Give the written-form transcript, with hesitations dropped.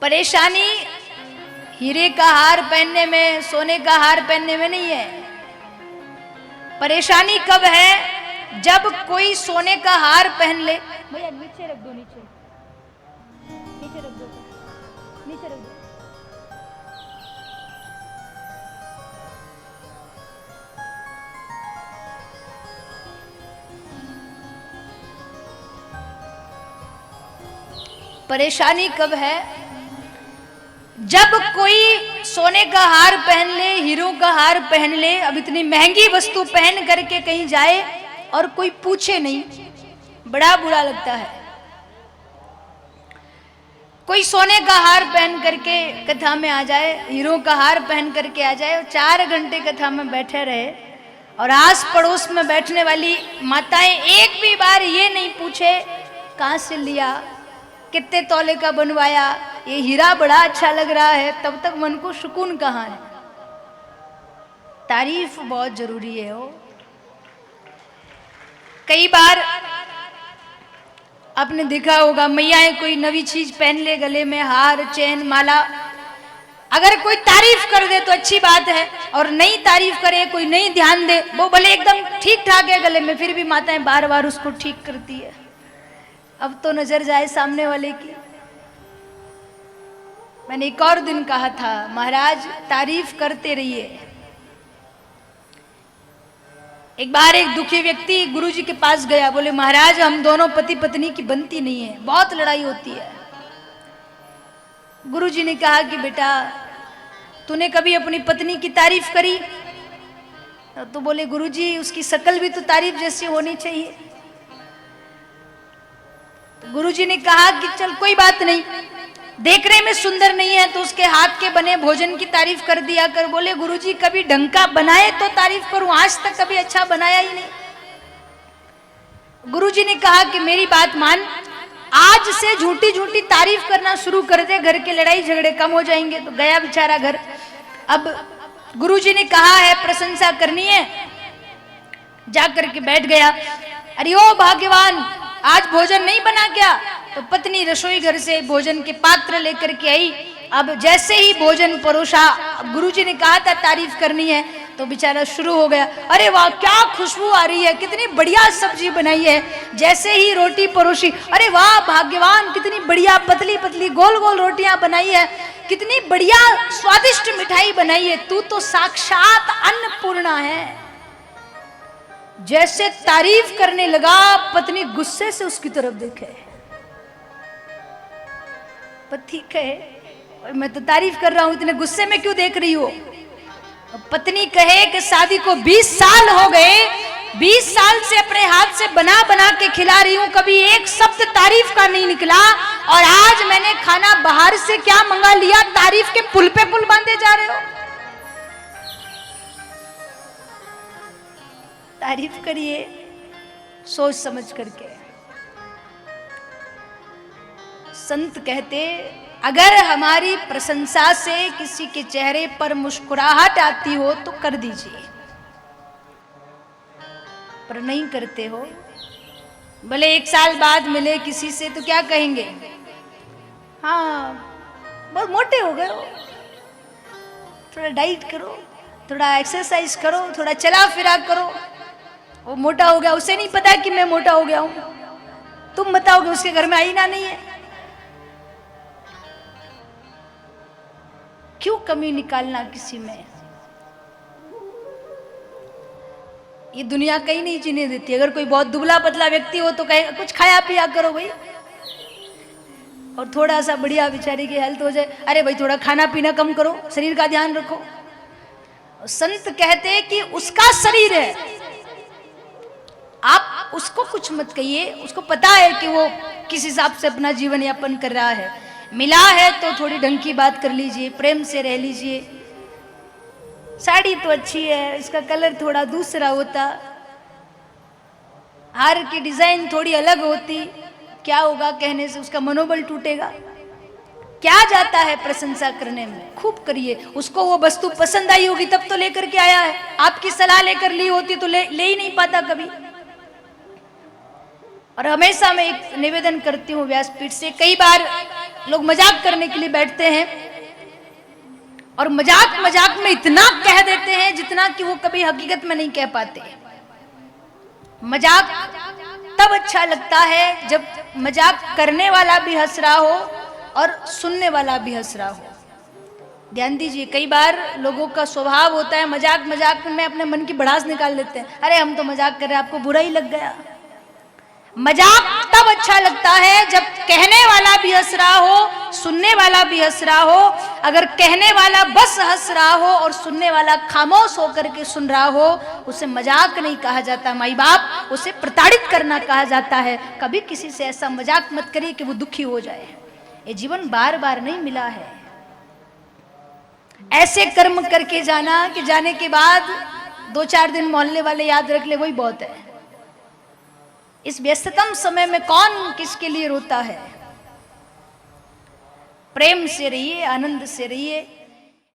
परेशानी हीरे का हार पहनने में, सोने का हार पहनने में नहीं है। परेशानी कब है? जब कोई सोने का हार पहन ले। भैया नीचे रख दो, नीचे नीचे रख दो, नीचे रख दो। परेशानी कब है? जब कोई सोने का हार पहन ले, हीरो का हार पहन ले, अब इतनी महंगी वस्तु पहन करके कहीं जाए और कोई पूछे नहीं, बड़ा बुरा लगता है। कोई सोने का हार पहन करके कथा में आ जाए, हीरो का हार पहन करके आ जाए और 4 घंटे कथा में बैठे रहे और आस पड़ोस में बैठने वाली माताएं एक भी बार ये नहीं पूछे कहाँ से लिया, कितने तौले का बनवाया, ये हीरा बड़ा अच्छा लग रहा है, तब तक मन को सुकून कहाँ है। तारीफ बहुत जरूरी है। हो कई बार आपने देखा होगा, मैयाएं कोई नवी चीज पहन ले, गले में हार, चैन, माला, अगर कोई तारीफ कर दे तो अच्छी बात है, और नहीं तारीफ करे, कोई नहीं ध्यान दे, वो भले एकदम ठीक ठाक है गले में, फिर भी माताएं बार बार उसको ठीक करती है। अब तो नजर जाए सामने वाले की। मैंने एक और दिन कहा था, महाराज तारीफ करते रहिए। एक बार एक दुखी व्यक्ति गुरुजी के पास गया, बोले महाराज हम दोनों पति पत्नी की बनती नहीं है, बहुत लड़ाई होती है। गुरुजी ने कहा कि बेटा तूने कभी अपनी पत्नी की तारीफ करी? तो बोले गुरुजी उसकी शक्ल भी तो तारीफ जैसी होनी चाहिए। तो गुरुजी ने कहा कि चल कोई बात नहीं, देखने में सुंदर नहीं है तो उसके हाथ के बने भोजन की तारीफ कर दिया कर। बोले गुरुजी कभी ढंग का बनाए तो तारीफ करूं, आज तक कभी अच्छा बनाया ही नहीं। गुरुजी ने कहा कि मेरी बात मान, आज से झूठी झूठी तारीफ करना शुरू कर दे, घर के लड़ाई झगड़े कम हो जाएंगे। तो गया बेचारा घर। अब गुरुजी ने कहा है प्रशंसा करनी है, जाकर के बैठ गया। अरे ओ भाग्यवान, आज भोजन नहीं बना क्या? तो पत्नी रसोई घर से भोजन के पात्र लेकर के आई। अब जैसे ही भोजन परोसा, गुरुजी ने कहा था तारीफ करनी है, तो बेचारा शुरू हो गया, अरे वाह क्या खुशबू आ रही है, कितनी बढ़िया सब्जी बनाई है। जैसे ही रोटी परोसी, अरे वाह भाग्यवान, कितनी बढ़िया पतली पतली गोल गोल रोटियां बनाई है, कितनी बढ़िया स्वादिष्ट मिठाई बनाई है, तू तो साक्षात अन्नपूर्णा है। जैसे तारीफ करने लगा, पत्नी गुस्से से उसकी तरफ देखे। पति कहे मैं तो तारीफ कर रहा हूं, इतने गुस्से में क्यों देख रही हो? पत्नी कहे कि शादी को 20 साल हो गए, 20 साल से अपने हाथ से बना बना के खिला रही हूं, कभी एक शब्द तारीफ का नहीं निकला, और आज मैंने खाना बाहर से क्या मंगा लिया, तारीफ के पुल पे पुल बांधे जा रहे हो। तारीफ करिए सोच समझ करके। संत कहते अगर हमारी प्रशंसा से किसी के चेहरे पर मुस्कुराहट आती हो तो कर दीजिए, पर नहीं करते हो, भले 1 साल बाद मिले किसी से तो क्या कहेंगे, हाँ बहुत मोटे हो गए हो, थोड़ा डाइट करो, थोड़ा एक्सरसाइज करो, थोड़ा चला फिरा करो। वो मोटा हो गया, उसे नहीं पता कि मैं मोटा हो गया हूं, तुम बताओगे उसके घर में आईना नहीं है। क्यों कमी निकालना किसी में? ये दुनिया कहीं नहीं जीने देती। अगर कोई बहुत दुबला पतला व्यक्ति हो तो कहे कुछ खाया पिया करो भाई, और थोड़ा सा बढ़िया बेचारी की हेल्थ हो जाए, अरे भाई थोड़ा खाना पीना कम करो, शरीर का ध्यान रखो। संत कहते कि उसका शरीर है, आप उसको कुछ मत कहिए, उसको पता है कि वो किस हिसाब से अपना जीवन यापन कर रहा है। मिला है तो थोड़ी ढंग की बात कर लीजिए, प्रेम से रह लीजिए। साड़ी तो अच्छी है, इसका कलर थोड़ा दूसरा होता, हार की डिजाइन थोड़ी अलग होती, क्या होगा कहने से, उसका मनोबल टूटेगा। क्या जाता है प्रशंसा करने में, खूब करिए। उसको वो वस्तु पसंद आई होगी तब तो लेकर के आया है, आपकी सलाह लेकर ली होती तो ले ही नहीं पाता कभी। और हमेशा मैं एक निवेदन करती हूँ व्यासपीठ से, कई बार लोग मजाक करने के लिए बैठते हैं और मजाक मजाक में इतना कह देते हैं जितना कि वो कभी हकीकत में नहीं कह पाते। मजाक तब अच्छा लगता है जब मजाक करने वाला भी हंस रहा हो और सुनने वाला भी हंस रहा हो। ध्यान दीजिए, कई बार लोगों का स्वभाव होता है मजाक मजाक में अपने मन की भड़ास निकाल लेते हैं, अरे हम तो मजाक कर रहे हैं, आपको बुरा ही लग गया। मजाक तब अच्छा लगता है जब कहने वाला भी हंस रहा हो, सुनने वाला भी हंस रहा हो। अगर कहने वाला बस हंस रहा हो और सुनने वाला खामोश होकर के सुन रहा हो, उसे मजाक नहीं कहा जाता माई बाप, उसे प्रताड़ित करना कहा जाता है। कभी किसी से ऐसा मजाक मत करिए कि वो दुखी हो जाए। ये जीवन बार बार नहीं मिला है। ऐसे कर्म करके जाना कि जाने के बाद 2-4 दिन मोहल्ले वाले याद रख ले, वही बहुत है। इस व्यस्ततम समय में कौन किसके लिए रोता है। प्रेम से रहिए, आनंद से रहिए।